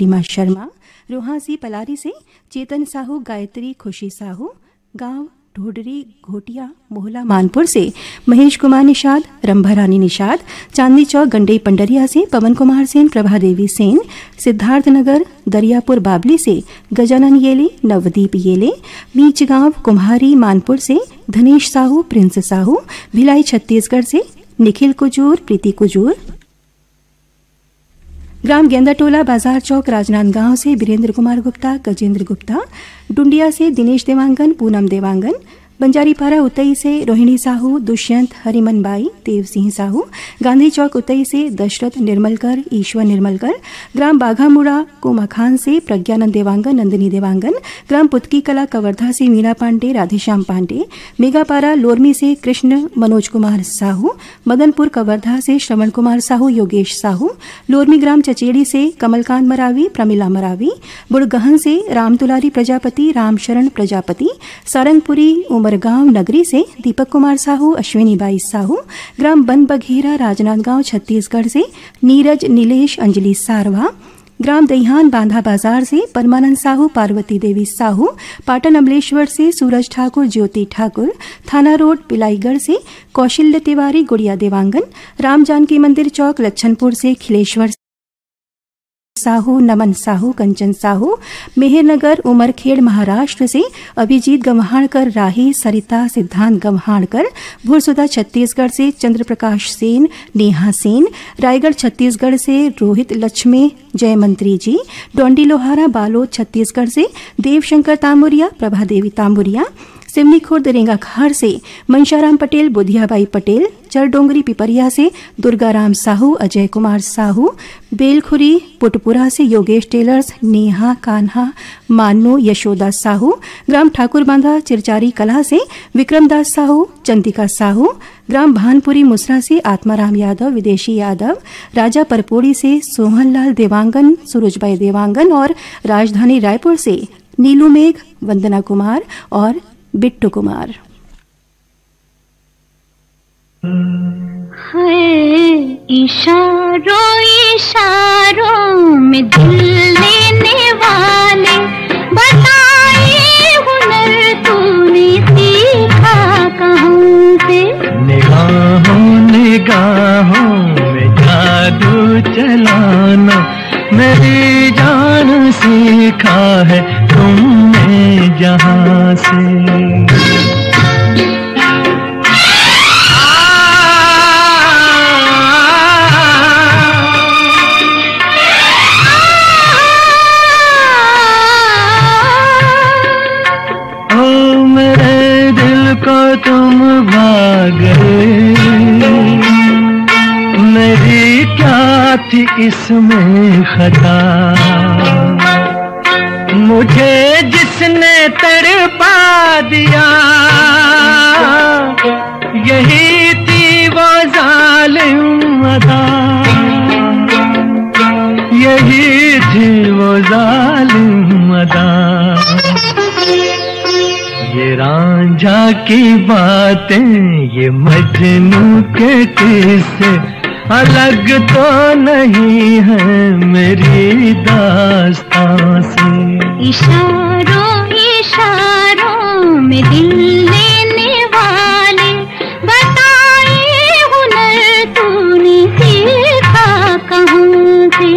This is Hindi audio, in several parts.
गरिमा शर्मा, रोहासी पलारी से चेतन साहू, गायत्री खुशी साहू, गांव ढोडरी घोटिया मोहला मानपुर से महेश कुमार निषाद, रंभारानी निषाद, चांदनी चौक गंडई पंडरिया से पवन कुमार सेन, प्रभा देवी सेन, सिद्धार्थनगर दरियापुर बाबली से गजानन येले, नवदीप येले, बीच गांव कुम्हारी मानपुर से धनेश साहू, प्रिंस साहू, भिलाई छत्तीसगढ़ से निखिल कुजूर, प्रीति कुजूर, ग्राम गेंदाटोला बाजार चौक राजनांदगांव से वीरेंद्र कुमार गुप्ता, गजेंद्र गुप्ता, डुंडिया से दिनेश देवांगन, पूनम देवांगन, बंजारीपारा उतई से रोहिणी साहू, दुष्यंत हरिमनबाई, देव सिंह साहू, गांधी चौक उतई से दशरथ निर्मलकर, ईश्वर निर्मलकर, ग्राम बाघामुड़ा कोमाखान से प्रज्ञानंद देवांगन, नंदिनी देवांगन, ग्राम पुतकी कला कवर्धा से मीना पांडे, राधेश्याम पांडे, मेगापारा लोरमी से कृष्ण मनोज कुमार साहू, मदनपुर कवर्धा से श्रवण कुमार साहू, योगेश साहू, लोरमी ग्राम चचेड़ी से कमलकांत मरावी, प्रमिला मरावी, बुड़गहन से रामतुलारी प्रजापति, रामशरण प्रजापति, सारंगपुरी उमरगांव नगरी से दीपक कुमार साहू, अश्विनी बाई साहू, ग्राम बन बघेरा राजनांदगांव छत्तीसगढ़ से नीरज नीलेश अंजलि सारवा, ग्राम दहिहान बांधा बाजार से परमानंद साहू, पार्वती देवी साहू, पाटन अमलेश्वर से सूरज ठाकुर, ज्योति ठाकुर, थाना रोड पिलाईगढ़ से कौशल्य तिवारी, गुड़िया देवांगन, राम जानकी मंदिर चौक लच्छनपुर से खिलेश्वर साहू, नमन साहू, कंचन साहू, मेहरनगर उमरखेड़ महाराष्ट्र से अभिजीत गम्हाणकर, राही सरिता सिद्धांत गम्हाणकर, भुरसुदा छत्तीसगढ़ से चंद्रप्रकाश सेन, नेहा सेन, रायगढ़ छत्तीसगढ़ से रोहित लक्ष्मी जयमंत्री जी, डोंडी लोहारा बालोद छत्तीसगढ़ से देवशंकर तामुरिया, प्रभा देवी तामुरिया, सिमनी खुर्द रेंगाखार से मनशाराम पटेल, बुधियाबाई पटेल, चरडोंगरी पिपरिया से दुर्गाराम साहू, अजय कुमार साहू, बेलखुरी पुटपुरा से योगेश टेलर्स, नेहा कान्हा, मानो यशोदा साहू, ग्राम ठाकुर बांधा चिरचारी कला से विक्रमदास साहू, चंदिका साहू, ग्राम भानपुरी मुसरा से आत्माराम यादव, विदेशी यादव, राजा परपोड़ी से सोहनलाल देवांगन, सूरजबाई देवांगन और राजधानी रायपुर से नीलू मेघ, वंदना कुमार और बिट्टू कुमार। इशारों इशारों में दिल लेने वाले, बताए हुनर तूने सीखा कहाँ से? निगाहों निगाहों में जादू चलाना मेरी जान सीखा है तुमने जहाँ से। तुम भाग गए, मेरी क्या थी इसमें खता? मुझे जिसने तड़पा दिया, यही थी वो जालिम अदा, यही थी वो जालिम अदा। ये रांझा की बातें, ये मजनू के किस्से अलग तो नहीं है मेरी दास्तां से। इशारों इशारों में दिल लेने वाले, बताए हुनर तूने सीखा कहाँ से?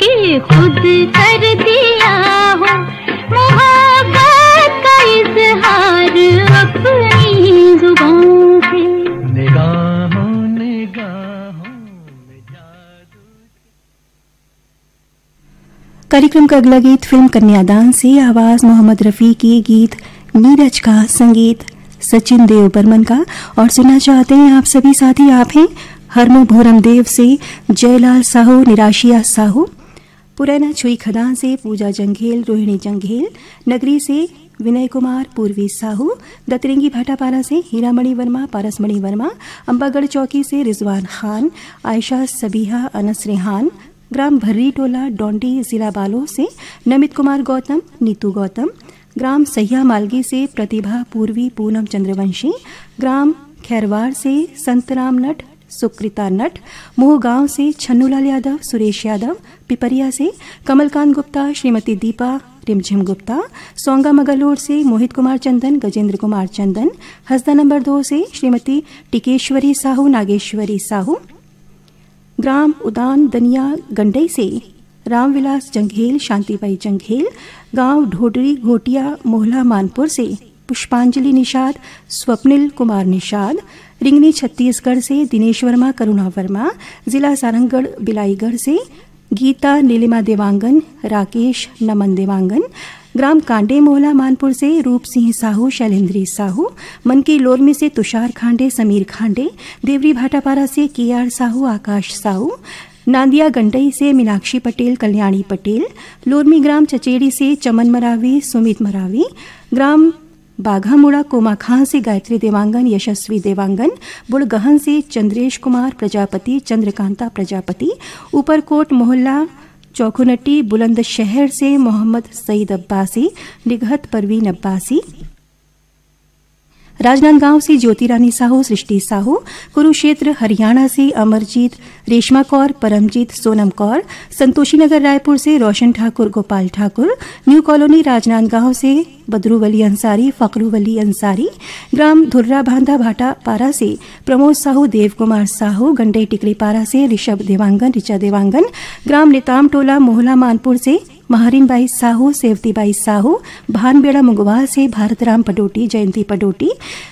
के खुद कर दिया हो मोहब्बत का इजहार अपनी जुबान से। निगाहों निगाह कार्यक्रम का अगला गीत फिल्म कन्यादान से, आवाज मोहम्मद रफी की, गीत नीरज का, संगीत सचिन देव बर्मन का। और सुनना चाहते हैं आप सभी साथी, आप हैं हरमो भोरम देव से जयलाल साहू, निराशिया साहू, पुरैना छुई खदान से पूजा जंघेल, रोहिणी जंघेल, नगरी से विनय कुमार, पूर्वी साहू, दतरेंगी भाटापारा से हीरामणि वर्मा, पारसमणि वर्मा, अंबागढ़ चौकी से रिजवान खान, आयशा सबीहा, अनस रेहान, ग्राम भर्री टोला डोंडी जिला बालों से नमित कुमार गौतम, नीतू गौतम, ग्राम सैया मालगी से प्रतिभा पूर्वी, पूनम चंद्रवंशी, ग्राम खैरवाड़ से संतराम नट, सुकृता नट, मोह गांव से छन्नूलाल यादव, सुरेश यादव, पिपरिया से कमलकांत गुप्ता, श्रीमती दीपा रिमझिम गुप्ता, सोंगा मगलोर से मोहित कुमार चंदन, गजेंद्र कुमार चंदन, हसदा नंबर 2 से श्रीमती टिकेश्वरी साहू, नागेश्वरी साहू, ग्राम उदान दनिया गंडई से रामविलास जंघेल, शांतिबाई जंघेल, गांव ढोडरी घोटिया मोहला मानपुर से पुष्पांजलि निषाद, स्वप्निल कुमार निषाद, रिंगनी छत्तीसगढ़ से दिनेश वर्मा, करुणा वर्मा, जिला सारंगगढ़ बिलाईगढ़ से गीता नीलिमा देवांगन, राकेश नमन देवांगन, ग्राम कांडे मोहला मानपुर से रूप सिंह साहू, शैलेंद्री साहू, मन की लोरमी से तुषार खांडे, समीर खांडे, देवरी भाटापारा से केआर साहू, आकाश साहू, नांदिया गंडई से मीनाक्षी पटेल, कल्याणी पटेल, लोरमी ग्राम चचेड़ी से चमन मरावी, सुमित मरावी, ग्राम बाघामुड़ा कोमा खां से गायत्री देवांगन, यशस्वी देवांगन, बुड़गहन से चंद्रेश कुमार प्रजापति, चंद्रकांता प्रजापति, ऊपरकोट मोहल्ला चौखुनट्टी बुलंदशहर से मोहम्मद सईद अब्बासी, निगहत परवीन अब्बासी, राजनांदगांव से ज्योति रानी साहू, सृष्टि साहू, कुरुक्षेत्र हरियाणा से अमरजीत, रेशमा कौर, परमजीत, सोनम कौर, संतोषी नगर रायपुर से रोशन ठाकुर, गोपाल ठाकुर, न्यू कॉलोनी राजनांदगांव से बदरू वली अंसारी, फकरू वली अंसारी, ग्राम धुर्रा बांधा भाटा पारा से प्रमोद साहू, देव कुमार साहू, गंडई टिकली पारा से ऋषभ देवांगन, ऋचा देवांगन, ग्राम निताम टोला मोहला मानपुर से महारीन बाई साहू, सेवती बाई साहू, भानबेड़ा मुंगवाल से भारतराम पडोटी, जयंती पडोटी,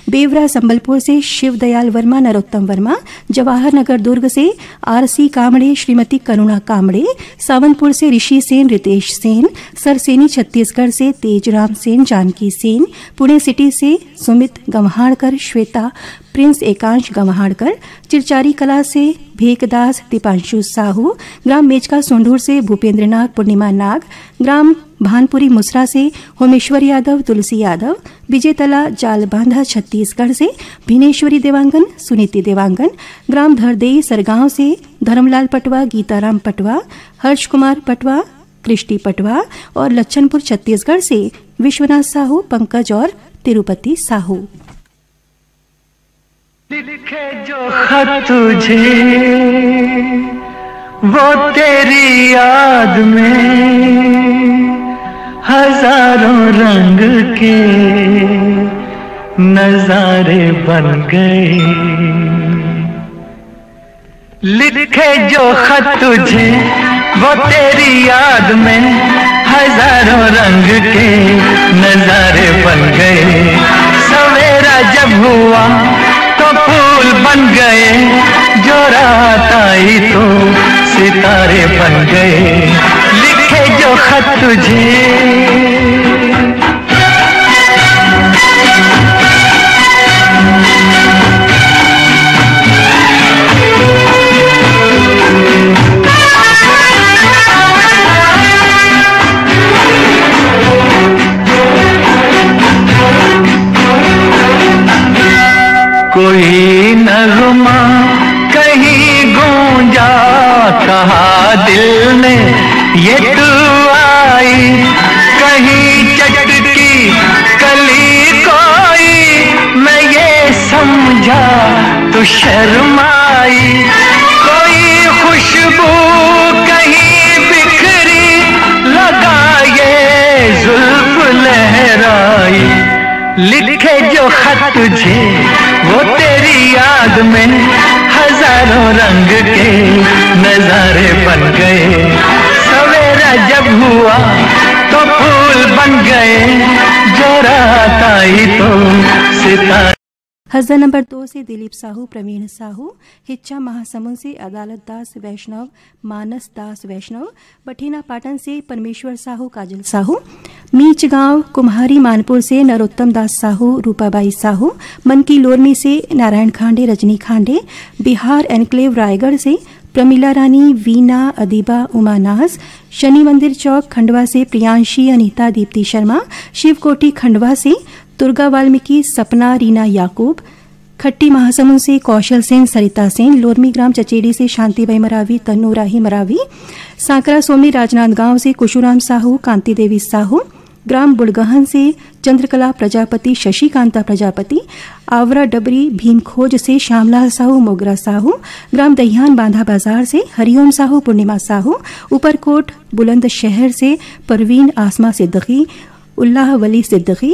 बेवरा संबलपुर से शिवदयाल वर्मा, नरोत्तम वर्मा, जवाहर नगर दुर्ग से आरसी कामड़े, श्रीमती करुणा कामड़े, सावंतपुर से ऋषि सेन, रितेश सेन, सरसेनी छत्तीसगढ़ से तेजराम सेन, जानकी सेन, पुणे सिटी से सुमित गंवहाड़कर, श्वेता प्रिंस एकांश गंवहाड़कर, चिरचारी कला से भेकदास दीपांशु साहू, ग्राम मेचका सोंढूर से भूपेंद्र नाग, पूर्णिमा नाग, ग्राम भानपुरी मुसरा से होमेश्वर यादव, तुलसी यादव, विजयतला जालबांधा छत्तीसगढ़ से भिनेश्वरी देवांगन, सुनीति देवांगन, ग्राम धरदेई सरगांव से धर्मलाल पटवा, गीताराम पटवा, हर्ष कुमार पटवा, कृष्टि पटवा और लच्छनपुर छत्तीसगढ़ से विश्वनाथ साहू, पंकज और तिरुपति साहू। लिखे जो खत तुझे वो तेरी याद में हजारों रंग के नजारे बन गए। लिखे जो खत तुझे वो तेरी याद में हजारों रंग के नजारे बन गए। सवेरा जब हुआ तो फूल बन गए, जो रात आई तो सितारे बन गए। लिखे जो खत तुझे कोई नगमा कहीं गूंजा, कहा दिल ने ये तू आई। कहीं चटकी कली कोई, मैं ये समझा तू शर्माई। कोई खुशबू कहीं बिखरी, लगा ये जुल्फ लहराई। लिखे जो खत तुझे वो तेरी याद में हजारों रंग के नजारे बन गए। सवेरा जब हुआ तो फूल बन गए, जो रात आई तो सितारे। हजर नंबर 2 से दिलीप साहू, प्रवीण साहू, हिच्चा महासमुंद से अदालत दास वैष्णव, मानस दास वैष्णव, बठीना पाटन से परमेश्वर साहू, काजल साहू, मीच गांव कुम्हारी मानपुर से नरोत्तम दास साहू, रूपाबाई साहू, मन की लोरमी से नारायण खांडे, रजनी खांडे, बिहार एनक्लेव रायगढ़ से प्रमिला रानी, वीना, अदीबा, उमानाज, शनि मंदिर चौक खंडवा से प्रियांशी, अनीता, दीप्ति शर्मा, शिवकोटी खंडवा से दुर्गा वाल्मीकि, सपना, रीना याकूब, खट्टी महासमुंद से कौशल सेन, सरिता सेन, लोरमी ग्राम चचेड़ी से शांतिबाई मरावी, तन्नू राही मरावी, सांकरा सोमनी राजनांदगांव से कुशुराम साहू, कांति देवी साहू, ग्राम बुड़गहन से चंद्रकला प्रजापति, शशिकांता प्रजापति, आवरा डबरी भीमखोज से श्यामलाल साहू, मोगरा साहू, ग्राम दहियान बांधा बाजार से हरिओम साहू, पूर्णिमा साहू, ऊपरकोट बुलंदशहर से परवीन आसमा सिद्दीकी, उल्लाह वली सिद्दीकी,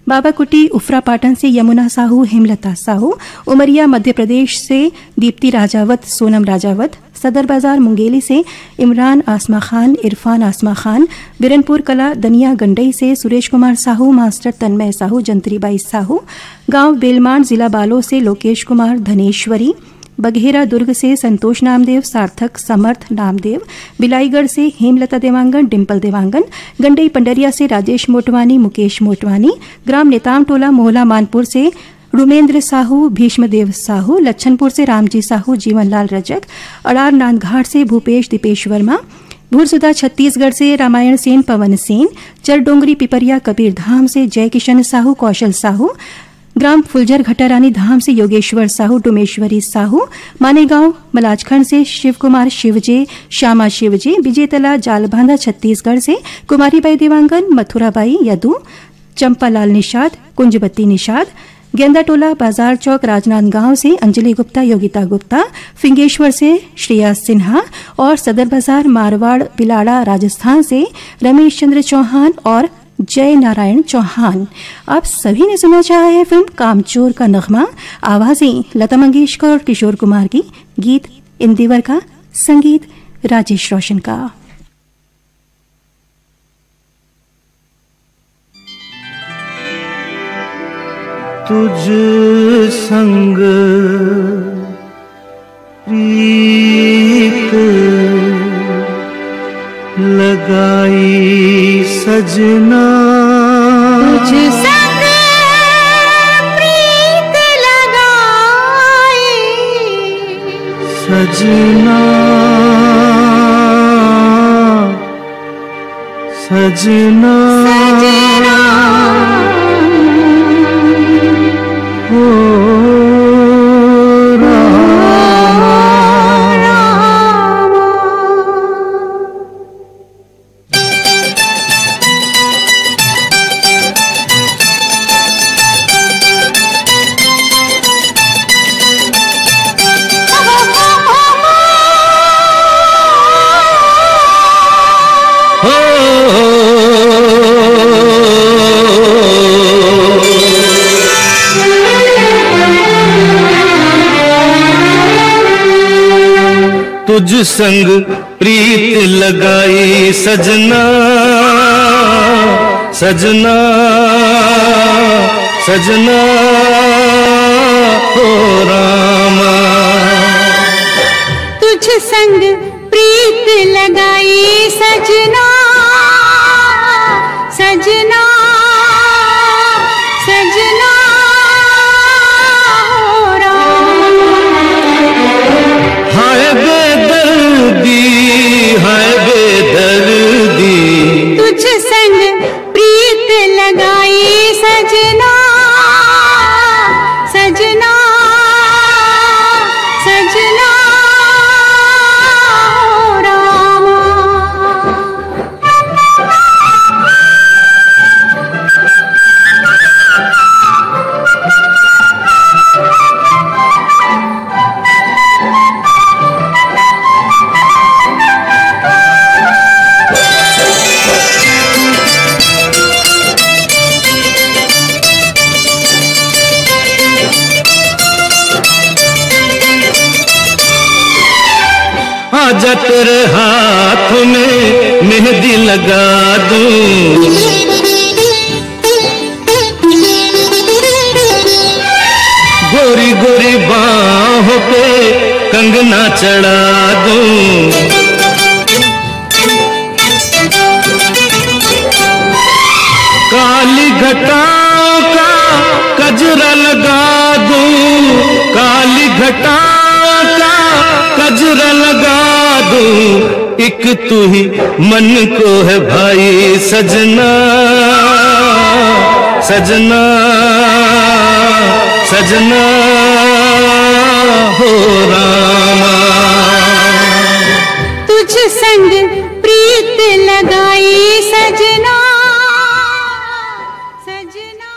बाबा कुटी उफरा पाटन से यमुना साहू, हेमलता साहू, उमरिया मध्य प्रदेश से दीप्ति राजावत, सोनम राजावत, सदर बाजार मुंगेली से इमरान आसमा खान, इरफान आसमा खान, बिरनपुर कला दनिया गंडई से सुरेश कुमार साहू, मास्टर तन्मय साहू, जंत्रीबाई साहू, गांव बेलमान जिला बालो से लोकेश कुमार, धनेश्वरी, बघेरा दुर्ग से संतोष नामदेव, सार्थक समर्थ नामदेव, बिलाईगढ़ से हेमलता देवांगन, डिम्पल देवांगन, गंडई पंडरिया से राजेश मोटवानी, मुकेश मोटवानी, ग्राम नेताम टोला मोहला मानपुर से रुमेंद्र साहू, भीष्मदेव साहू, लच्छनपुर से रामजी साहू, जीवनलाल रजक, अड़ार नांदघाट से भूपेश दीपेश वर्मा, भूरसुदा छत्तीसगढ़ से रामायण सेन, पवन सेन, चरडोंगरी पिपरिया कबीरधाम से जय किशन साहू, कौशल साहू, ग्राम फुलझर घटारानी धाम से योगेश्वर साहू, डुमेश्वरी साहू, मानेगांव मलाजखंड से शिव कुमार शिवजे, श्यामा शिवजे, विजेतला जालबांधा छत्तीसगढ़ से कुमारीबाई देवांगन, मथुराबाई यदू, चंपालाल निषाद, कुंजबत्ती निषाद, गेंदा टोला बाजार चौक राजनांदगांव से अंजलि गुप्ता, योगिता गुप्ता, फिंगेश्वर से श्रेया सिन्हा और सदर बाजार मारवाड़ बिलाड़ा राजस्थान से रमेश चंद्र चौहान और जय नारायण चौहान। आप सभी ने सुना चाहा है फिल्म कामचोर का नगमा, आवाजें लता मंगेशकर और किशोर कुमार की, गीत इंदिवर का, संगीत राजेश रोशन का। तुझ संग प्रीत लगाई सजना, तुझ संग प्रीत लगाई सजना, सजना, सजना, हो तुझ संग प्रीत लगाई सजना, सजना, सजना, हो रामा। तुझ संग प्रीत लगाई सजना, सजना, सजना, हो रामा। हाय बेदर्दी, हाय बेदर्दी, तुझ संग प्रीत लगाई सजना, सजना, सजना, हो रामा। आजा तेरे हाथ में मेहंदी लगा दूं, चढ़ा दूं। काली घटाओं का कजरा लगा दूं, काली घटाओं का कजरा लगा दूं। एक तू ही मन को है भाई सजना, सजना सजना हो रामा। तुझ संग प्रीत लगाई सजना, सजना।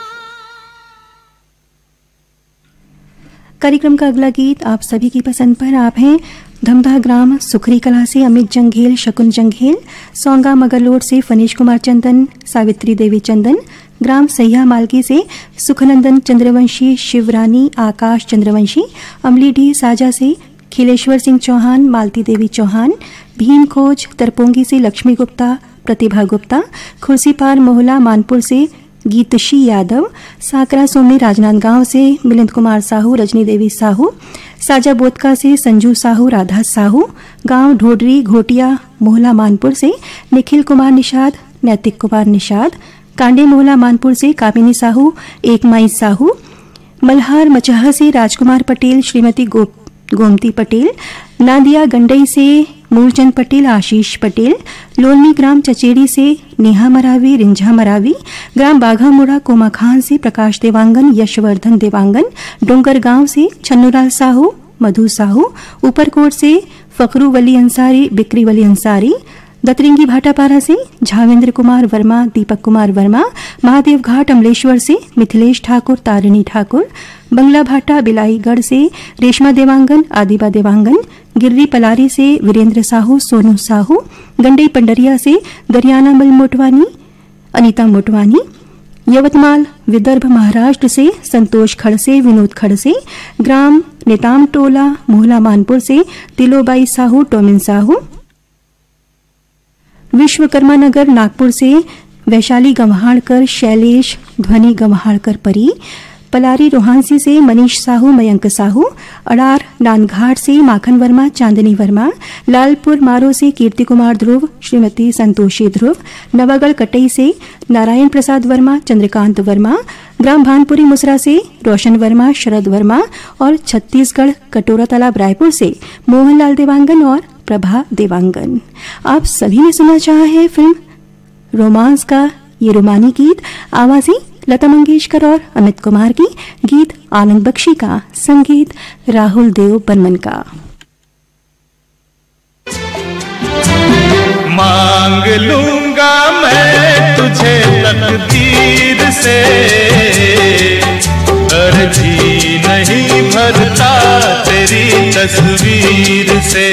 कार्यक्रम का अगला गीत आप सभी की पसंद पर आप हैं धमधा ग्राम सुखरी कला से अमित जंघेल, शकुन जंघेल, सोंगा मगरलोड से फनीश कुमार चंदन, सावित्री देवी चंदन, ग्राम सैया मालकी से सुखनंदन चंद्रवंशी, शिवरानी आकाश चंद्रवंशी, अमलीडीह साजा से खिलेश्वर सिंह चौहान, मालती देवी चौहान, भीम खोज तरपोंगी से लक्ष्मी गुप्ता, प्रतिभा गुप्ता, खुर्सीपार मोहला मानपुर से गीतशी यादव, साकरा सोमनी राजनांदगांव से मिलिंद कुमार साहू, रजनी देवी साहू, साजा बोतका से संजू साहू, राधा साहू, गांव ढोडरी घोटिया मोहला मानपुर से निखिल कुमार निषाद, नैतिक कुमार निषाद, कांडे मोहला मानपुर से कामिनी साहू, एकमाई साहू, मल्हार मचहा से राजकुमार पटेल, श्रीमती गोमती पटेल, नादिया गंडई से मूलचंद पटेल, आशीष पटेल, लोलमी ग्राम चचेड़ी से नेहा मरावी, रिंझा मरावी, ग्राम बाघामुड़ा कोमा खान से प्रकाश देवांगन, यशवर्धन देवांगन, डोंगर गांव से छन्नूलाल साहू, मधु साहू, ऊपरकोट से फखरू वली अंसारी, बिक्री वली अंसारी, दतरिंगी भाटापारा से झावेंद्र कुमार वर्मा, दीपक कुमार वर्मा, महादेव घाट अमलेश्वर से मिथिलेश ठाकुर, तारिणी ठाकुर, बंगला भाटा बिलाईगढ़ से रेशमा देवांगन, आदिबा देवांगन, गिर्री पलारी से वीरेंद्र साहू, सोनू साहू, गंडई पंडरिया से दरियानामल मोटवानी, अनीता मोटवानी, यवतमाल विदर्भ महाराष्ट्र से संतोष खड़से, विनोद खड़से, ग्राम नेताम टोला मोहला मानपुर से तिलोबाई साहू, टोमिन साहू, विश्वकर्मा नगर नागपुर से वैशाली गंवहाड़कर, शैलेश ध्वनि गंवहाड़कर परी, पलारी रोहानसी से मनीष साहू, मयंक साहू, अड़ार नानघाट से माखन वर्मा, चांदनी वर्मा, लालपुर मारो से कीर्ति कुमार ध्रुव, श्रीमती संतोषी ध्रुव, नवागढ़ कटई से नारायण प्रसाद वर्मा, चंद्रकांत वर्मा, ग्राम भानपुरी मुसरा से रोशन वर्मा, शरद वर्मा और छत्तीसगढ़ कटोरा तालाब रायपुर से मोहनलाल देवांगन और प्रभा देवांगन। आप सभी ने सुना चाहा है फिल्म रोमांस का ये रोमानी गीत, आवाजें लता मंगेशकर और अमित कुमार की, गीत आनंद बख्शी का, संगीत राहुल देव बर्मन का। मांग लूंगा मैं तुझे तकदीर से, अर्जी नहीं भरता तेरी तस्वीर से।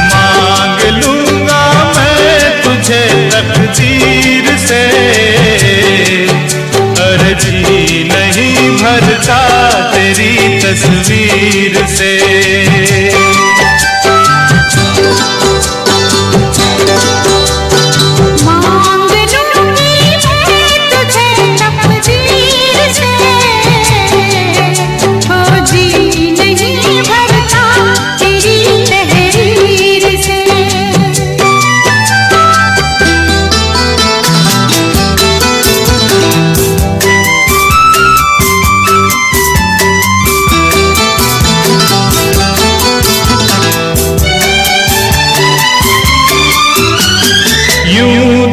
मांग लूंगा मैं तुझे तकदीर से, अर्जी नहीं भरता तेरी तस्वीर से।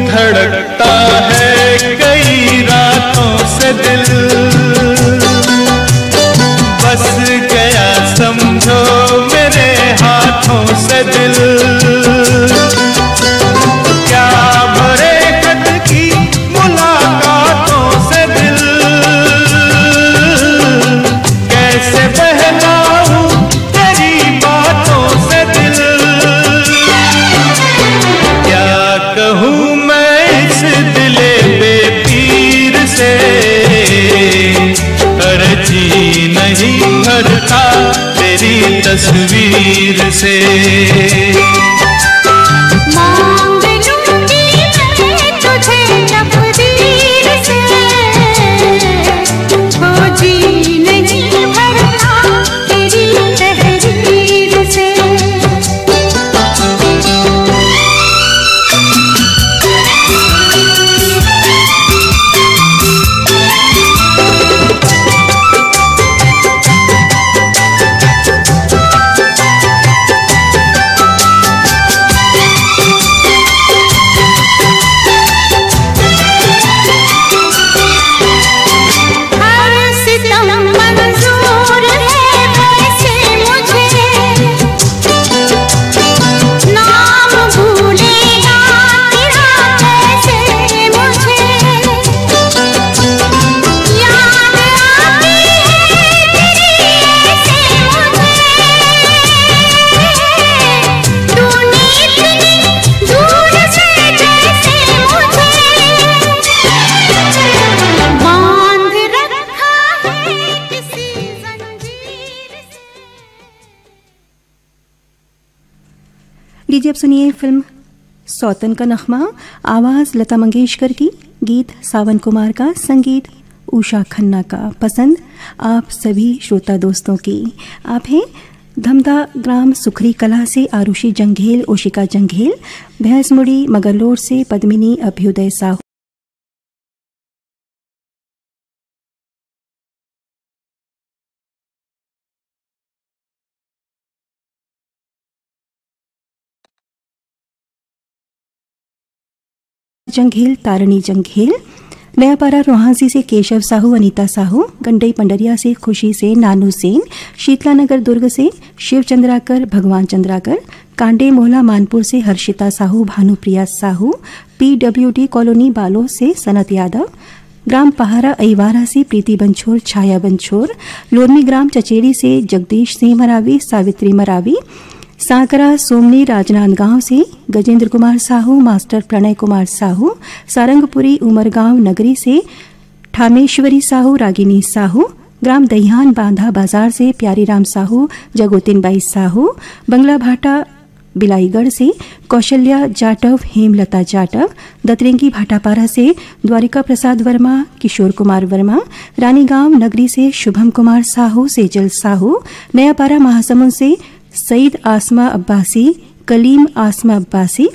धड़कता है कई रातों से दिल, बस गया समझो मेरे हाथों से दिल। क्या भरे खत की मुलाकातों से दिल, कैसे बहलाऊं तेरी बातों से दिल। क्या कहूँ दिले बेपीर से, अर्जी नहीं भरता तेरी तस्वीर से। मांग लूंगी मैं तुझे तकदीर से, खोजी नहीं भरता तेरी तहरीर लीजिए अब सुनिए फिल्म सौतन का नगमा, आवाज़ लता मंगेशकर की, गीत सावन कुमार का, संगीत उषा खन्ना का। पसंद आप सभी श्रोता दोस्तों की। आप हैं धमदा ग्राम सुखरी कला से आरुषि जंघेल, ओशिका जंघेल, भैंसमुड़ी मगरलोड से पद्मिनी अभ्युदय साहू, जंघेल तारणी जंघेल, नयापारा रोहांसी से केशव साहू, अनीता साहू, गंडई पंडरिया से खुशी से नानू सेन, शीतलानगर दुर्ग से शिव चंद्राकर, भगवान चंद्राकर, कांडे मोहला मानपुर से हर्षिता साहू, भानुप्रिया साहू, PWD कॉलोनी बालो से सनत यादव, ग्राम पहारा अईवारा से प्रीति बंछोर, छाया बंछोर, लोरमी ग्राम चचेड़ी से जगदीश सिंह मरावी, सावित्री मरावी, सांकरा सोमनी राजनांदगांव से गजेंद्र कुमार साहू, मास्टर प्रणय कुमार साहू, सारंगपुरी उमरगांव नगरी से ठामेश्वरी साहू, रागिनी साहू, ग्राम दहियान बांधा बाजार से प्यारीराम साहू, जगोतिनबाई साहू, बंगला भाटा बिलाईगढ़ से कौशल्या जाटव, हेमलता जाटव, दतरेंगी भाटापारा से द्वारिका प्रसाद वर्मा, किशोर कुमार वर्मा, रानीगांव नगरी से शुभम कुमार साहू, सेजल साहू, नयापारा महासमुंद से सईद आसमा अब्बासी, कलीम आसमा अब्बासी,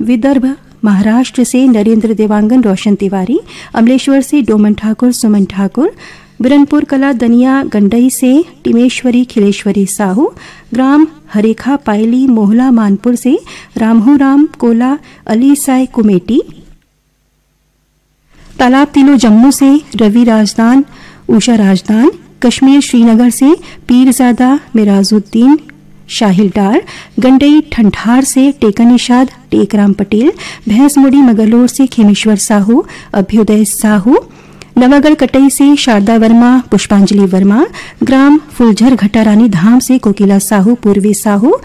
विदर्भ महाराष्ट्र से नरेंद्र देवांगन, रोशन तिवारी, अमलेश्वर से डोमन ठाकुर, सुमन ठाकुर, बिरनपुर कला दनिया गंडई से टिमेश्वरी खिलेश्वरी साहू, ग्राम हरेखा पायली मोहला मानपुर से रामहू राम कोला, अली साय कुमेटी, तालाब तिलो जम्मू से रवि राजदान, उषा राजदान, कश्मीर श्रीनगर से पीरजादा मिराजुद्दीन शाहिल डार, गंडई ठंठार से टेका निषाद, टेकराम पटेल, भैंसमुड़ी मगरलोड से खेमेश्वर साहू, अभ्युदय साहू, नवागढ़ कटई से शारदा वर्मा, पुष्पांजलि वर्मा, ग्राम फुलझर घटारानी धाम से कोकिला साहू, पूर्वी साहू,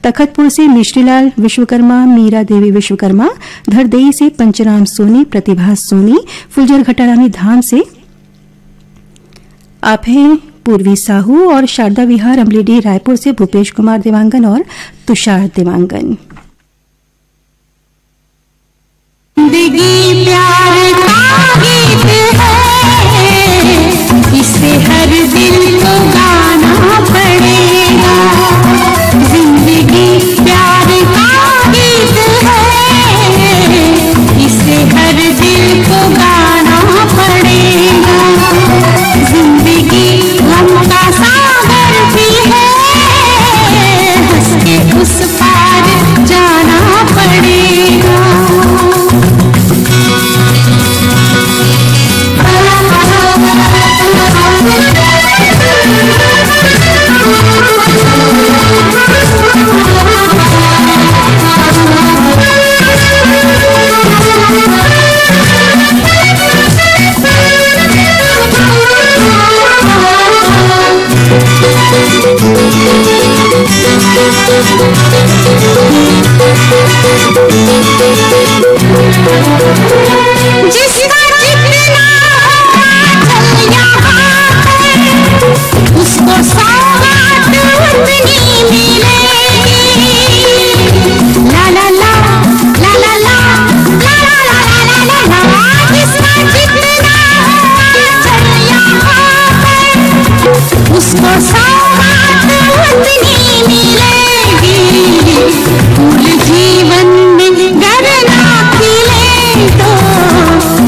तखतपुर से मिश्रीलाल विश्वकर्मा, मीरा देवी विश्वकर्मा, धरदेई से पंचराम सोनी, प्रतिभा सोनी, फुलझर घटारानी धाम से आप हैं पूर्वी साहू, और शारदा विहार अमलेडी रायपुर से भूपेश कुमार देवांगन और तुषार देवांगन। जिंदगी प्यार का गीत है, इसे हर दिल को गाना पड़ेगा। जिंदगी प्यार का गीत है, इसे हर दिल को गाना पड़ेगा। जिंदगी गम का सागर भी है, हंस के उस पार जाना पड़ेगा। जिसका जितना चल यहाँ पर, उसको सौगात उतनी मिलेगी। ला ला ला ला ला ला ला ला ला ला ला। जिसका जितना चल यहाँ पर, उसको सौगात उतनी मिलेगी। फूल जीवन में गर ना खिले तो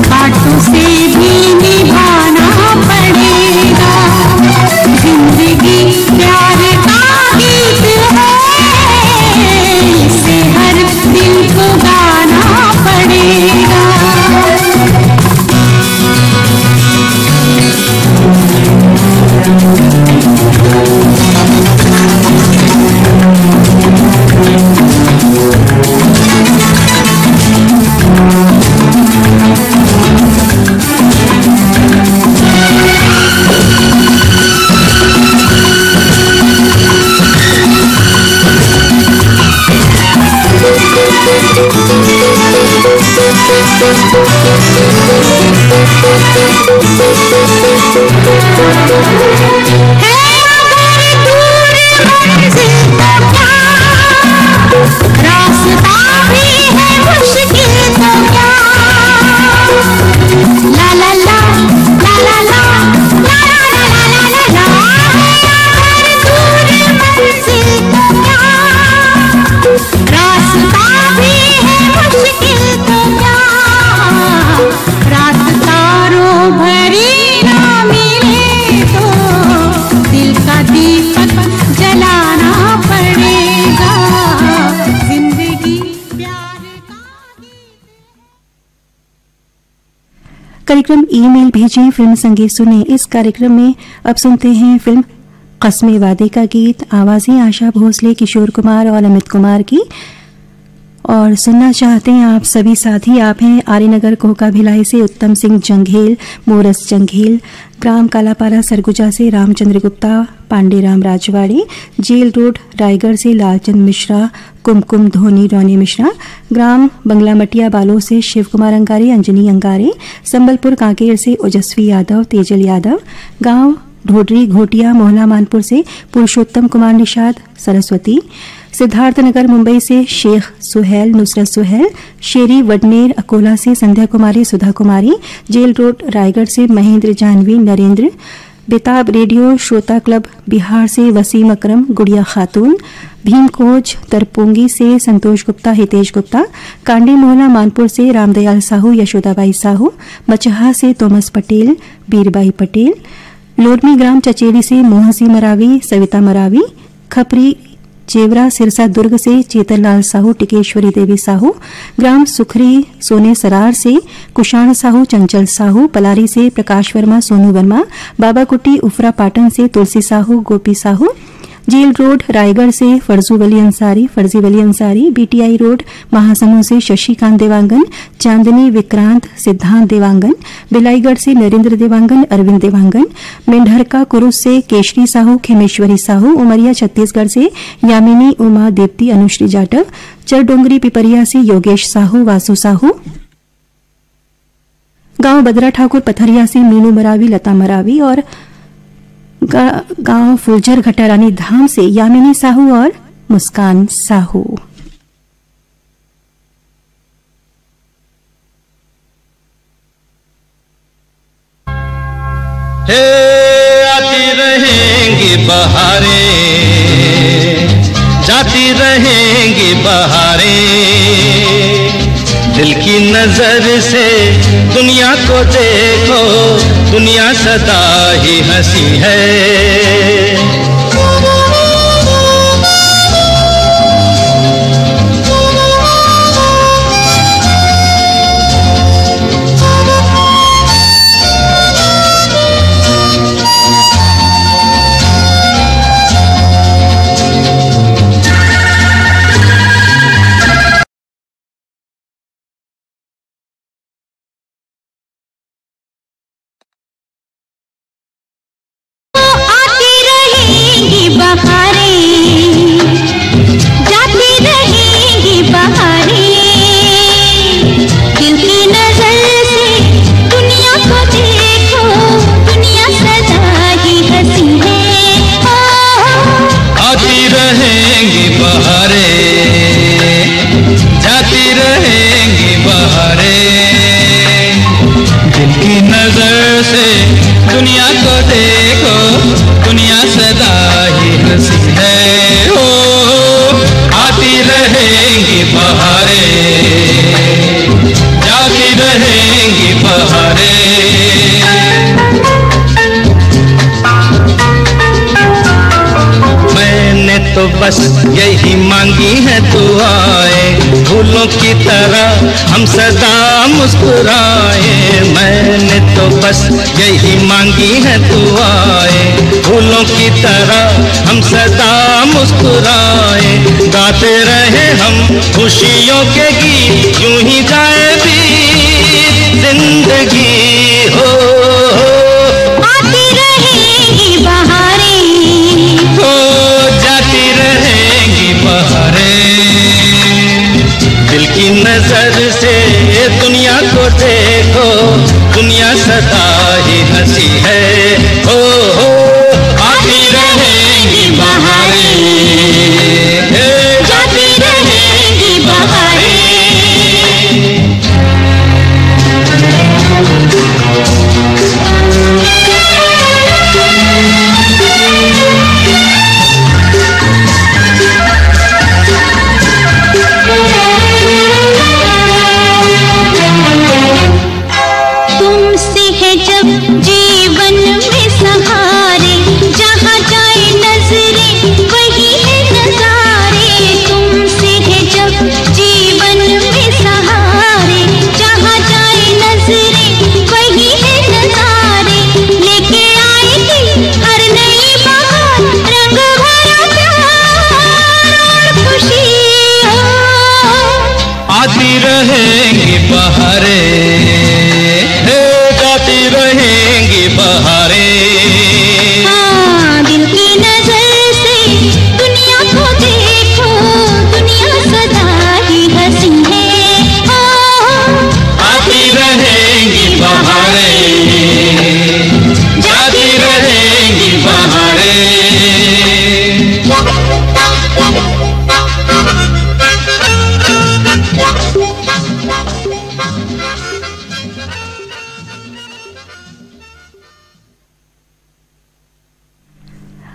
कांटों से भी निभाना पड़ेगा। जिंदगी प्यार का गीत है, इसे हर दिल को गाना पड़ेगा। रास्ता कार्यक्रम ईमेल भेजें, फिल्म संगीत सुने। इस कार्यक्रम में अब सुनते हैं फिल्म कस्मे वादे का गीत। आवाजें आशा भोसले, किशोर कुमार और अमित कुमार की। और सुनना चाहते हैं आप सभी साथी। आप हैं आर्यनगर कोहका भिलाई से उत्तम सिंह जंघेल, मोरस जंघेल, ग्राम कालापारा सरगुजा से रामचंद्र गुप्ता, पांडेराम राजवाड़ी, जेल रोड रायगढ़ से लालचंद मिश्रा, कुमकुम धोनी रोनी मिश्रा, ग्राम बंगला मटिया बालो से शिव कुमार अंगारे, अंजनी अंगारे, संबलपुर कांकेर से ओजस्वी यादव, तेजल यादव, गांव ढोडरी घोटिया मोहला मानपुर से पुरुषोत्तम कुमार निषाद, सरस्वती, सिद्धार्थनगर मुंबई से शेख सुहेल, नुसरत सुहेल, शेरी वडनेर अकोला से संध्या कुमारी, सुधा कुमारी, जेल रोड रायगढ़ से महेंद्र जानवी, नरेंद्र, बेताब रेडियो श्रोता क्लब बिहार से वसीम अकरम, गुड़िया खातून, भीमकोज तरपोंगी से संतोष गुप्ता, हितेश गुप्ता, कांडी मोहला मानपुर से रामदयाल साहू, यशोदाबाई साहू, मचहा से तोमस पटेल, बीरबाई पटेल, लोरमी ग्राम चचेरी से मोहसी मरावी, सविता मरावी, खपरी जेवरा सिरसा दुर्ग से चेतनलाल साहू, टिकेश्वरी देवी साहू, ग्राम सुखरी सोने सरार से कुशाण साहू, चंचल साहू, पलारी से प्रकाश वर्मा, सोनू वर्मा, बाबाकुटी उफरा पाटन से तुलसी साहू, गोपी साहू, जेल रोड रायगढ़ से फर्जी वली अंसारी, बीटीआई रोड महासमुंद से शशिकांत देवांगन, चांदनी विक्रांत, सिद्धांत देवांगन, बिलाईगढ़ से नरेंद्र देवांगन, अरविंद देवांगन, मेंढरका कुरुस से केशरी साहू, खेमेश्वरी साहू, उमरिया छत्तीसगढ़ से यामिनी उमा देवती, अनुश्री जाटव, चरडोंगरी पिपरिया से योगेश साहू, वासु साहू, गांव बदरा ठाकुर पथरिया से मीनू मरावी, लता मरावी और गांव फुलझर घटारानी धाम से यामिनी साहू और मुस्कान साहू। हे आती रहेंगी बहारें, जाती रहेंगी बहारें, दिल की नजर से दुनिया को देखो, दुनिया सदा ही हंसी है। बस यही मांगी है दुआएं, फूलों की तरह हम सदा मुस्कुराए। मैंने तो बस यही मांगी है दुआएं, फूलों की तरह हम सदा मुस्कुराए। गाते रहे हम खुशियों के गीत, यूं ही जाए भी जिंदगी हो। आती रहेगी बहारें, हो जाती रहेंगी बहारें, दिल की नजर से दुनिया को देखो, दुनिया सदा ही हंसी है। हो आती रहेंगी बहारें, जाती रहेगी बहारें। तुमसे है जब जीवन में रहेंगी बहारें, जाती रहेंगी बहारें। हाँ, दिल की नजर से दुनिया को देखो, दुनिया सदा ही हंसी है। आती रहेंगी बहारें, जाती रहेंगी बहारें।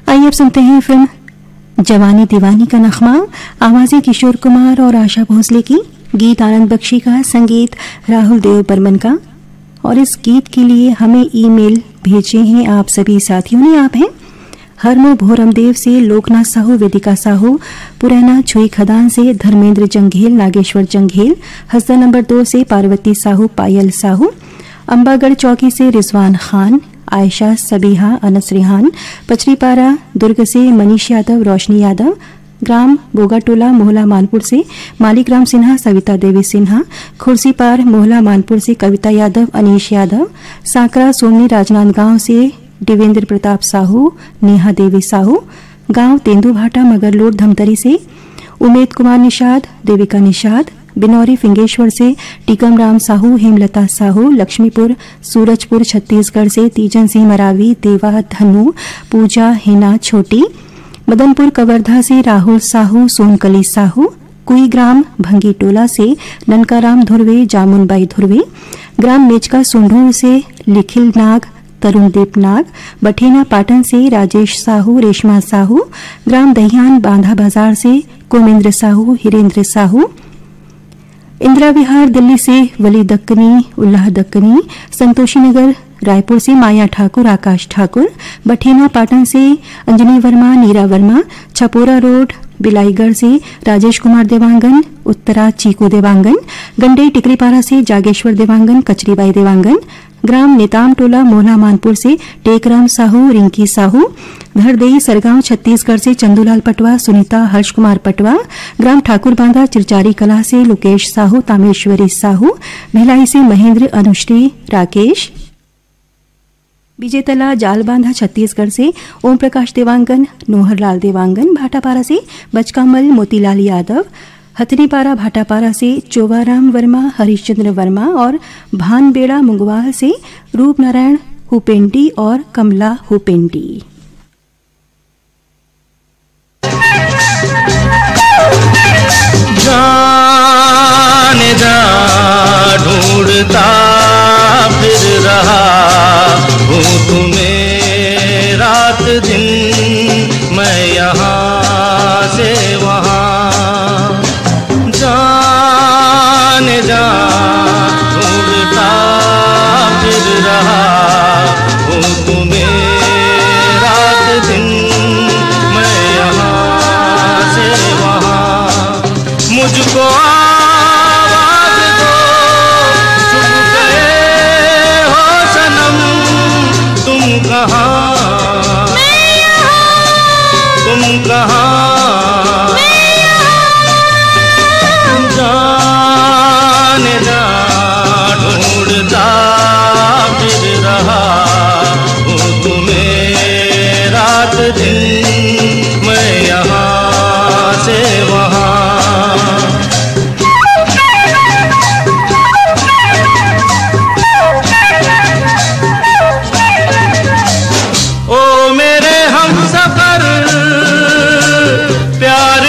आइए अब सुनते हैं फिल्म जवानी दीवानी का नगमा। आवाजें किशोर कुमार और आशा भोसले की, गीत आनंद बख्शी का, संगीत राहुल देव बर्मन का। और इस गीत के लिए हमें ईमेल भेजे हैं आप सभी साथियों ने। आप हैं हरमो भोरमदेव से लोकनाथ साहू, वेदिका साहू, पुराना छुई खदान से धर्मेंद्र जंघेल, नागेश्वर जंघेल, हसदा नंबर 2 से पार्वती साहू, पायल साहू, अंबागढ़ चौकी से रिजवान खान, आयशा, सबीहा, अनस रिहान, पचरीपारा दुर्ग से मनीष यादव, रोशनी यादव, ग्राम बोगाटोला मोहला मानपुर से मालिकराम सिन्हा, सविता देवी सिन्हा, खुर्सीपार मोहला मानपुर से कविता यादव, अनीश यादव, सांकरा सोमनी राजनांदगांव से देवेंद्र प्रताप साहू, नेहा देवी साहू, गांव तेंदुभाटा मगरलोड धमतरी से उमेद कुमार निषाद, देविका निषाद, बिनौरी फिंगेश्वर से टीकम राम साहू, हेमलता साहू, लक्ष्मीपुर सूरजपुर छत्तीसगढ़ से तीजन सिंह मरावी, देवा धनु, पूजा हिना छोटी, मदनपुर कवर्धा से राहुल साहू, सोनकली साहू, कुईग्राम भंगीटोला से ननकाराम धुर्वे, जामुनबाई धुर्वे, ग्राम मेचका सुंढूर से लिखिल नाग, तरुणदीप नाग, बठेना पाटन से राजेश साहू, रेशमा साहू, ग्राम दहियान बांधा बाजार से कोमेंद्र साहू, हिरेंद्र साहू, इंदिरा विहार दिल्ली से वली दक्कनी, उल्लाह दक्कनी, संतोषी नगर रायपुर से माया ठाकुर, आकाश ठाकुर, बठेना पाटन से अंजनी वर्मा, नीरा वर्मा, छपोरा रोड बिलाईगढ़ से राजेश कुमार देवांगन, उत्तरा चीकू देवांगन, गंडई टिकरीपारा से जागेश्वर देवांगन, कचरीबाई देवांगन, ग्राम नेताम टोला मोहला मानपुर से टेकराम साहू, रिंकी साहू, धरदेई सरगांव छत्तीसगढ़ से चंदूलाल पटवा, सुनीता हर्ष कुमार पटवा, ग्राम ठाकुर बांधा चिरचारी कला से लोकेश साहू, तामेश्वरी साहू, भिलाई से महेंद्र, अनुश्री, राकेश, विजेतला जालबांधा छत्तीसगढ़ से ओम प्रकाश देवांगन, नोहरलाल देवांगन, भाटापारा से बचकामल मोतीलाल यादव, हथनीपारा भाटापारा से चोवाराम वर्मा, हरिश्चंद्र वर्मा और भानबेड़ा मुंगवाल से रूपनारायण हुपेंडी और कमला हुपेंडी। जाने जा ढूंढता फिर रहा हूँ तुम्हें रात दिन, मैं यहाँ से वहाँ। जाने जा ढूंढता फिर रहा हूँ तुम्हें रात दिन, मैं यहाँ से वहाँ। मुझको आवाज दो, चुप गए हो सनम, तुम कहाँ, तुम कहाँ। जाने जा ढूंढता फिर रहा हूँ तुम्हें रात दिन, मैं यहाँ से वहाँ। ओ मेरे हमसफर, प्यार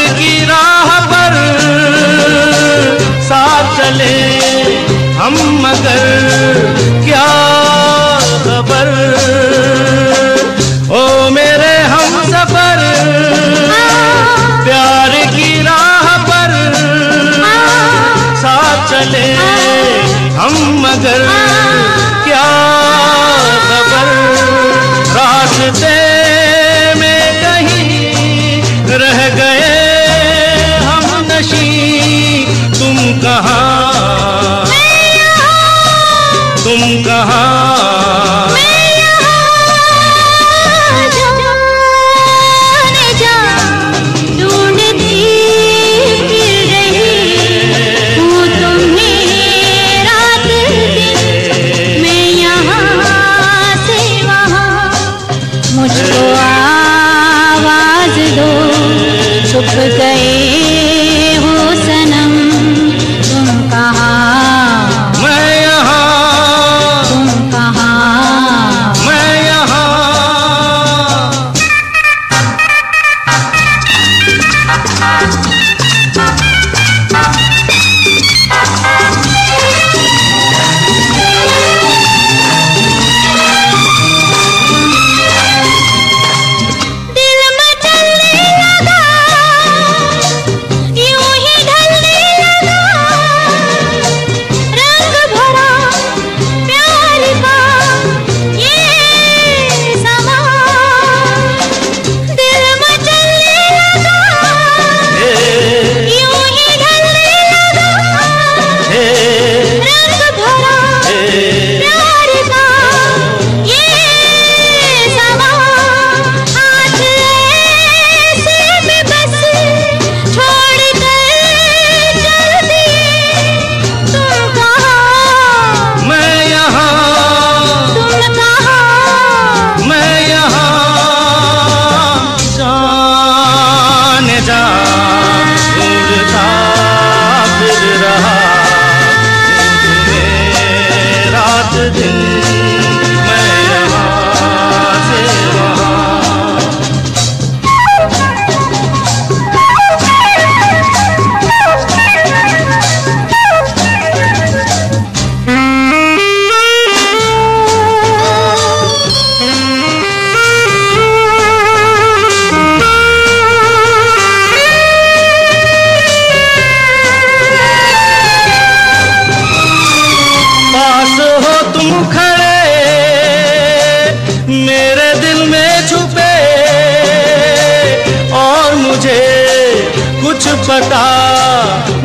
कुछ पता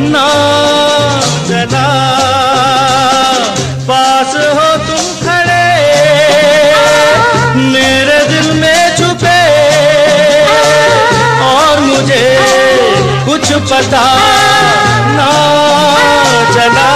ना चला, पास हो तुम खड़े मेरे दिल में छुपे, और मुझे कुछ पता ना चला।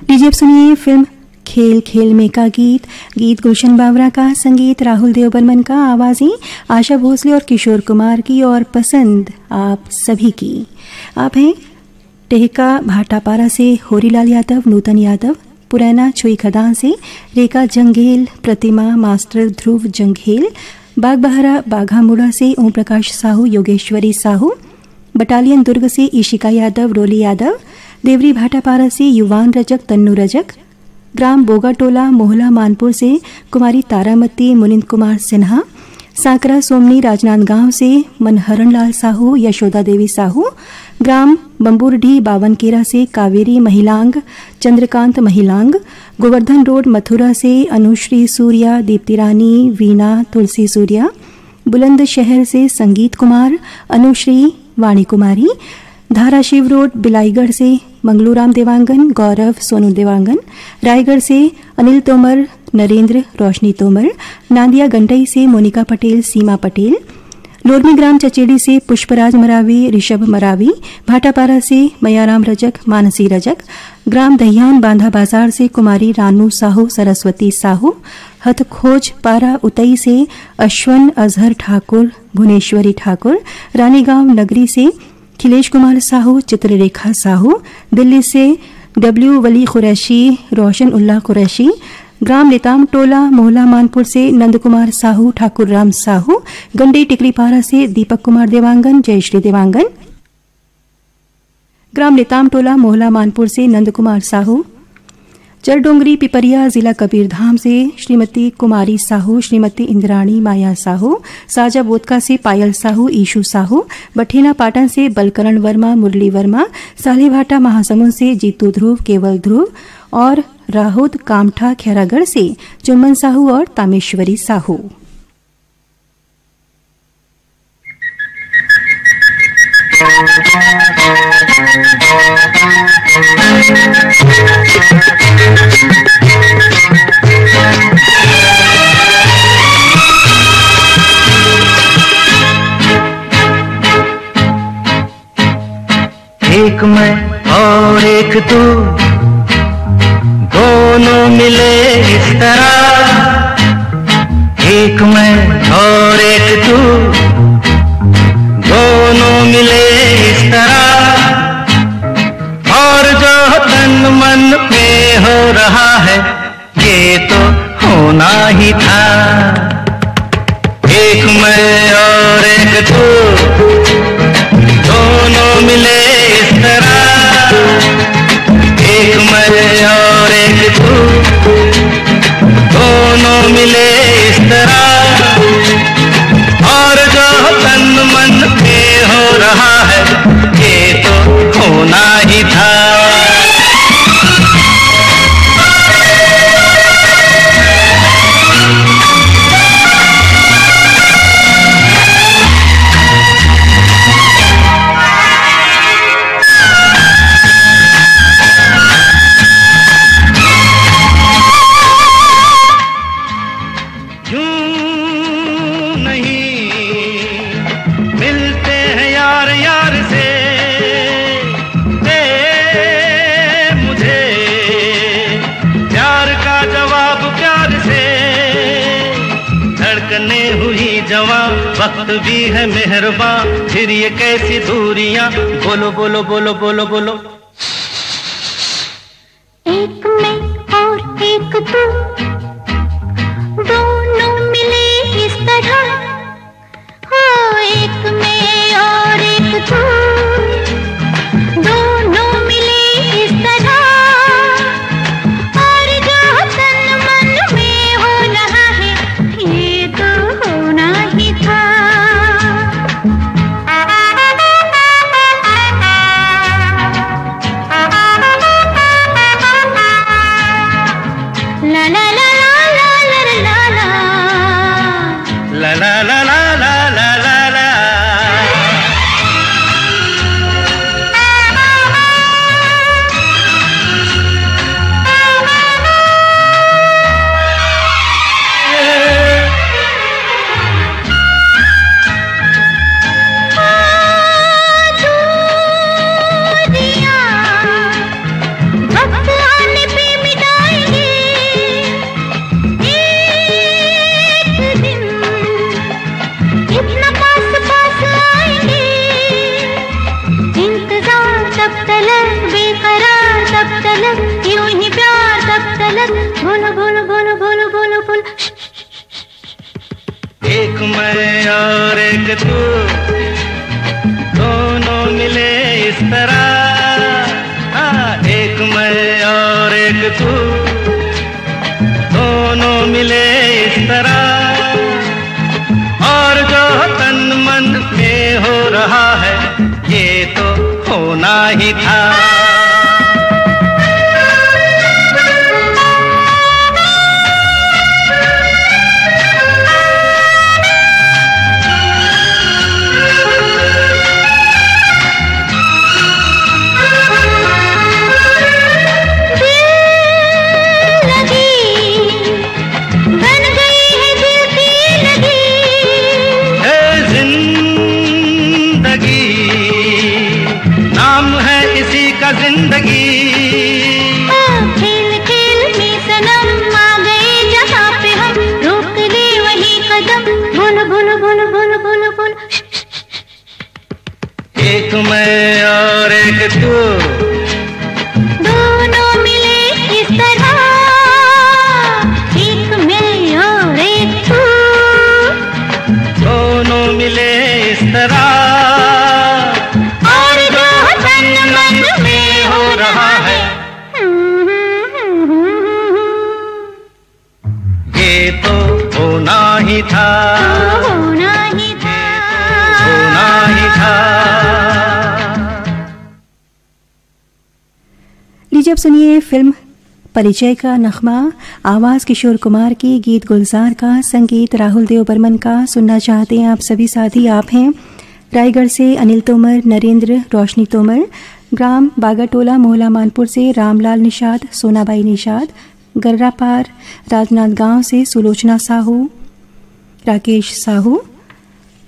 लीजिए अब सुनिए फिल्म खेल खेल में का गीत। गीत गुलशन बावरा का, संगीत राहुल देव बर्मन का, आवाज़ें आशा भोसले और किशोर कुमार की, और पसंद आप सभी की। आप हैं टेहका भाटापारा से होरीलाल यादव, नूतन यादव, पुरैना छुई खदान से रेखा जंघेल, प्रतिमा मास्टर ध्रुव जंघेल, बागबहरा बाघामुड़ा से ओम प्रकाश साहू, योगेश्वरी साहू, बटालियन दुर्ग से ईशिका यादव, रोली यादव, देवरी भाटापारा से युवान रजक, तन्नू रजक, ग्राम बोगाटोला मोहला मानपुर से कुमारी तारामती, मुनिंद कुमार सिन्हा, सांकरा सोमनी राजनांदगांव से मनहरण लाल साहू, यशोदा देवी साहू, ग्राम बम्बूरढी बावनकेरा से कावेरी महिलांग, चंद्रकांत महिलांग, गोवर्धन रोड मथुरा से अनुश्री सूर्या, दीप्ति रानी, वीणा, तुलसी सूर्या, बुलंदशहर से संगीत कुमार, अनुश्री, वाणी कुमारी, धाराशिव रोड बिलाईगढ़ से मंगलूराम देवांगन, गौरव, सोनू देवांगन, रायगढ़ से अनिल तोमर, नरेंद्र, रोशनी तोमर, नांदिया गंडई से मोनिका पटेल, सीमा पटेल, लोरमी ग्राम चचेड़ी से पुष्पराज मरावी, ऋषभ मरावी, भाटापारा से मयाराम रजक, मानसी रजक, ग्राम दहियान बांधा बाजार से कुमारी रानू साहू, सरस्वती साहू, हथखोज पारा उतई से अश्वन अजहर ठाकुर, भुवनेश्वरी ठाकुर, रानीगांव नगरी से खिलेश कुमार साहू, चित्ररेखा साहू, दिल्ली से डब्ल्यू वली कुरैशी, रोशन उल्लाह कुरैशी, ग्राम लेताम टोला मोहला मानपुर से नंद कुमार साहू, ठाकुर राम साहू, गंडई टिकरीपारा से दीपक कुमार देवांगन, जयश्री देवांगन, ग्राम लेताम टोला मोहला मानपुर से नंद कुमार साहू, चरडोंगरी पिपरिया जिला कबीरधाम से श्रीमती कुमारी साहू, श्रीमती इंद्राणी माया साहू, साजा बोदका से पायल साहू, ईशू साहू, बठेना पाटन से बलकरण वर्मा, मुरली वर्मा, सालेभाटा महासमुंद से जीतू ध्रुव, केवल ध्रुव, और राहुद कामठा खैरागढ़ से चुम्बन साहू और तामेश्वरी साहू। एक मैं और एक तू, दोनों मिले इस तरह, एक मैं और एक तू, दोनों मिले इस तरह, और जो तन मन पे हो रहा है ये तो होना ही था। एक मैं और एक तू, दोनों मिले इस तरह, एक मैं और एक तू, दोनों मिले इस तरह, और जो तन मन पे हो रहा है ये तो होना ही था। वक्त भी है मेहरबान, फिर ये कैसी दूरियां, बोलो बोलो बोलो बोलो बोलो। एक मैं और एक तू, दोनों मिले इस तरह, हो एक मैं और एक तू, दोनों मिले इस तरह, और जो तन मन में हो रहा है ये तो होना ही था। बेकरार तब तलक, यूं ही प्यार तब तलक, बोलो बोलो बोलो बोलो बोलो बोलो। एक मैं और एक तू, दोनों मिले इस तरह, एक मैं और एक तू, दोनों मिले इस तरह, और जो तन मन में हो रहा है ये तो होना ही था। जिंदगी खेल खेल में सनम आ गए जहाँ पे हम, रोक ले वही कदम, बोलो बोलो बोलो बोलो बोलो बोलो। एक मैं और एक तू, दोनों मिले इस तरह, एक मैं और एक तू, दोनों मिले इस तरह, रहा है ये तो होना ही था, होना ही था, होना ही था। लीजिए अब सुनिए फिल्म परिचय का नगमा। आवाज किशोर कुमार की, गीत गुलजार का, संगीत राहुल देव बर्मन का। सुनना चाहते हैं आप सभी साथी। आप हैं रायगढ़ से अनिल तोमर, नरेंद्र, रोशनी तोमर। ग्राम बागाटोला मोहला मानपुर से रामलाल निषाद, सोनाबाई निषाद। गर्रापार राजनांदगांव से सुलोचना साहू, राकेश साहू।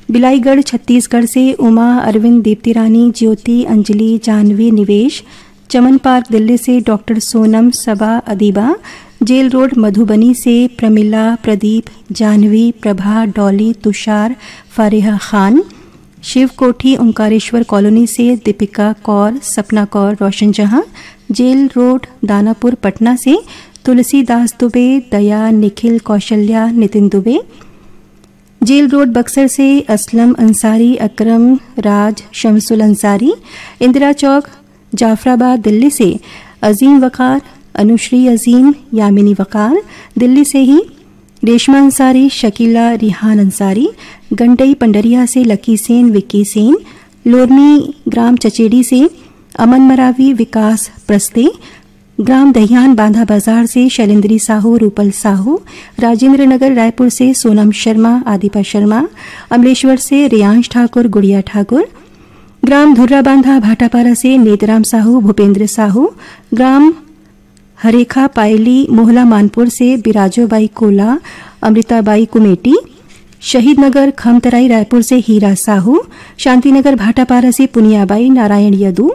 बिलाईगढ़ छत्तीसगढ़ से उमा, अरविंद, दीप्ति रानी, ज्योति, अंजलि, जानवी, निवेश। चमन पार्क दिल्ली से डॉक्टर सोनम, सबा, अदीबा। जेल रोड मधुबनी से प्रमिला, प्रदीप, जानवी, प्रभा, डॉली, तुषार, फारिहा खान। शिव कोठी ओंकारेश्वर कॉलोनी से दीपिका कौर, सपना कौर, रोशन जहां। जेल रोड दानापुर पटना से तुलसीदास दुबे, दया, निखिल, कौशल्या, नितिन दुबे। जेल रोड बक्सर से असलम अंसारी, अकरम, राज, शमसुल अंसारी। इंदिरा चौक जाफराबाद दिल्ली से अजीम वकार, अनुश्री अजीम, यामिनी वकार। दिल्ली से ही रेशमा अंसारी, शकीला, रिहान अंसारी। गंडई पंडरिया से लकी सेन, विक्की सेन। लोरनी ग्राम चचेड़ी से अमन मरावी, विकास प्रस्ते। ग्राम दहियान बांधा बाजार से शैलेंद्री साहू, रूपल साहू। राजेंद्र नगर रायपुर से सोनम शर्मा, आदिपा शर्मा। अमलेश्वर से रियांश ठाकुर, गुड़िया ठाकुर। ग्राम धुर्रा बांधा भाटापारा से नेतराम साहू, भूपेंद्र साहू। ग्राम हरेखा पायली मोहला मानपुर से बिराजोबाई कोला, अमृताबाई कुमेटी। शहीद नगर खमतराई रायपुर से हीरा साहू। शांतिनगर भाटापारा से पुनियाबाई, नारायण यदू।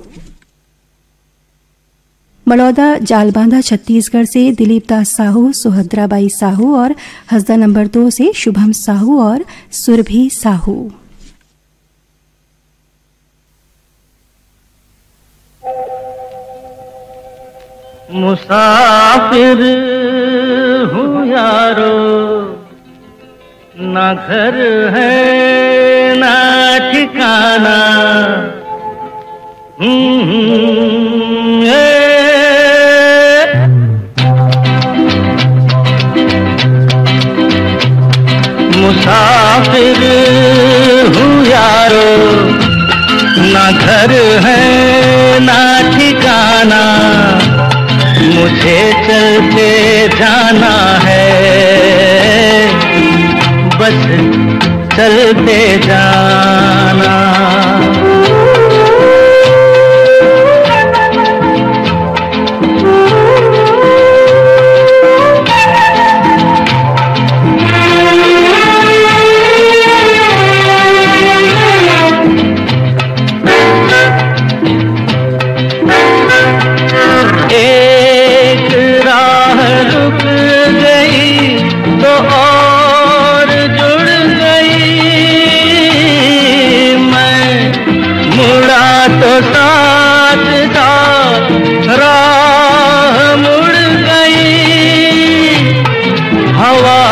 बड़ौदा जालबांधा छत्तीसगढ़ से दिलीप दास साहू, सुभद्राबाई साहू। और हसदा नंबर 2 से शुभम साहू और सुरभि साहू। मुसाफिर हूँ यारो, ना घर है ना ठिकाना। मुसाफिर हूँ यारो, ना घर है ना ठिकाना। मुझे चलते जाना है, बस चलते जाना। राह मुड़ गई, हवा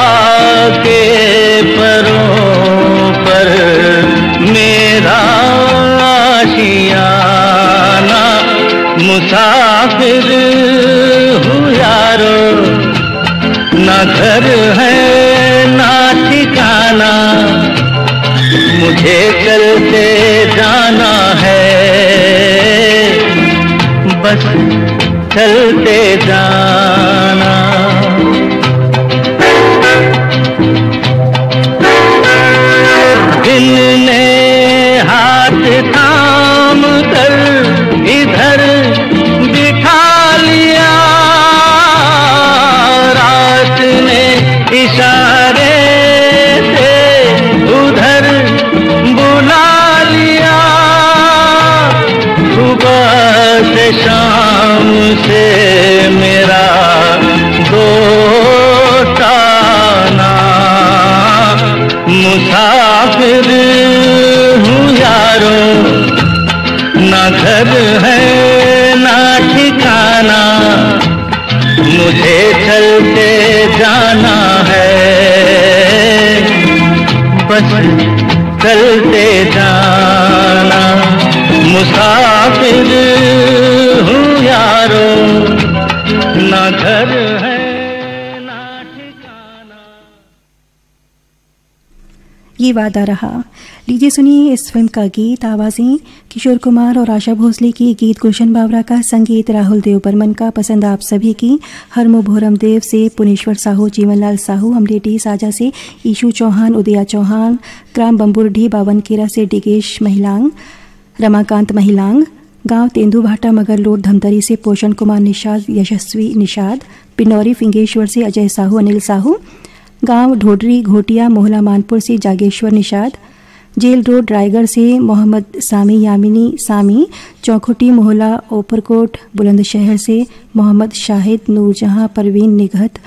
के परों पर मेरा आशियाना। मुसाफिर हूँ यारो, ना घर है ना ठिकाना, मुझे चलते जाना है, बस चलते जाना। दिल ने हाथ थाम कर इधर बिठा लिया, रात ने इशारे से उधर बुला लिया। सुबह से शाम से मेरा दोस्ताना। मुसाफिर हूँ यारो, ना घर है ना ठिकाना, मुझे चलते जाना है, बस चलते जाना। मुसाफिर हूँ यारो, ना घर है ना ठिकाना। ये वादा रहा। लीजिए सुनिए इस फिल्म का गीत। आवाज़ें किशोर कुमार और आशा भोसले की, गीत गुलशन बावरा का, संगीत राहुल देव बर्मन का। पसंद आप सभी की। हरमो भोरम देव से पुनेश्वर साहू, जीवनलाल साहू, अमलेटी साजा से ईशू चौहान, उदया चौहान, ग्राम बम्बुरढी बावनकेरा से डिगेश महिलांग, रमाकांत महिलांग, गांव तेंदुभाटा मगरलोड धमतरी से पोषण कुमार निषाद, यशस्वी निषाद, पिनौरी फिंगेश्वर से अजय साहू, अनिल साहू, गांव ढोडरी घोटिया मोहला मानपुर से जागेश्वर निषाद, जेल रोड रायगढ़ से मोहम्मद सामी यामिनी सामी, चौखुटी मोहला ओपरकोट बुलंदशहर से मोहम्मद शाहिद, नूरजहां परवीन निघत,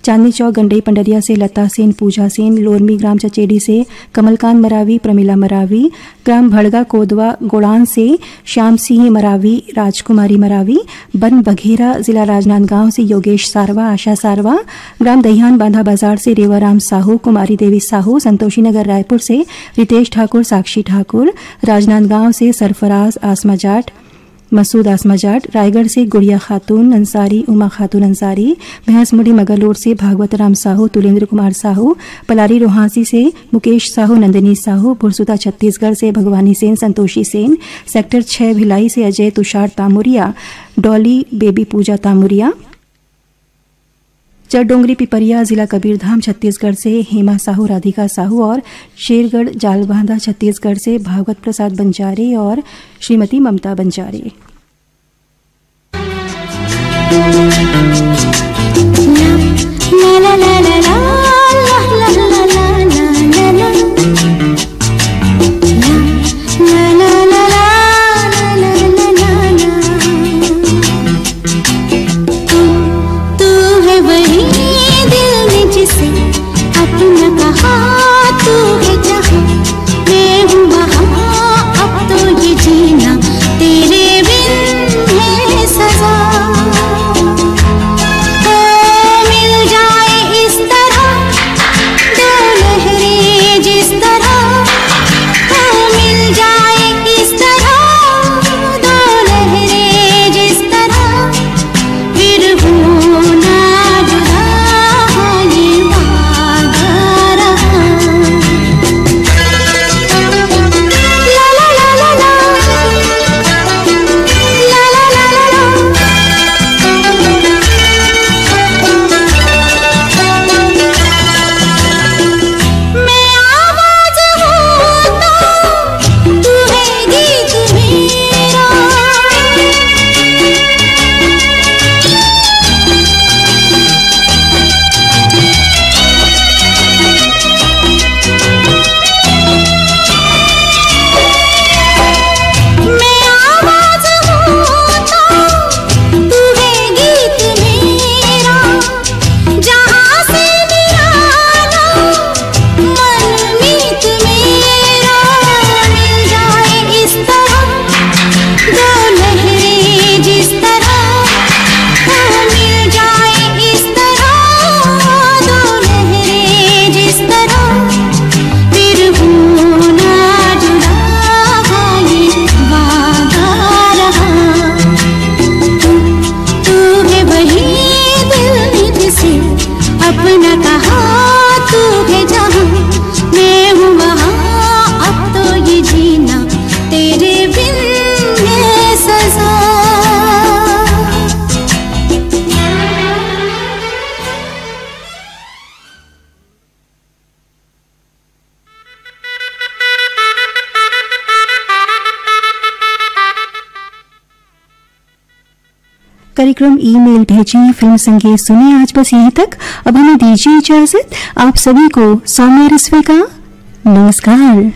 चांदनी चौक गंडई पंडरिया से लता सेन, पूजा सेन, लोरमी ग्राम चचेड़ी से कमलकांत मरावी, प्रमिला मरावी, ग्राम भड़गा कोदवा गोड़ान से श्याम सिंह मरावी, राजकुमारी मरावी, बन बघेरा जिला राजनांदगांव से योगेश सारवा, आशा सारवा, ग्राम दहियान बांधा बाजार से रेवाराम साहू, कुमारी देवी साहू, संतोषी नगर रायपुर से रितेश ठाकुर, साक्षी ठाकुर, राजनांदगांव से सरफराज आसमा जाट, मसूद आसमा जाट, रायगढ़ से गुड़िया खातून अंसारी, उमा खातून अंसारी, भैंसमुड़ी मगरलोड से भागवत राम साहू, तुलेंद्र कुमार साहू, पलारी रोहासी से मुकेश साहू, नंदिनी साहू, पुरसुता छत्तीसगढ़ से भगवानी सेन, संतोषी सेन, सेक्टर 6 भिलाई से अजय तुषार तामुरिया, डॉली बेबी पूजा तामुरिया, चरडोंगरी पिपरिया जिला कबीरधाम छत्तीसगढ़ से हेमा साहू, राधिका साहू और शेरगढ़ जालबांधा छत्तीसगढ़ से भागवत प्रसाद बंजारे और श्रीमती ममता बंजारे। मिल जाए इस कार्यक्रम ईमेल भेजिए, फिल्म संगीत सुनिए। आज बस यहीं तक। अब हमें दीजिए इजाजत। आप सभी को सौम्या रिस्वे का नमस्कार।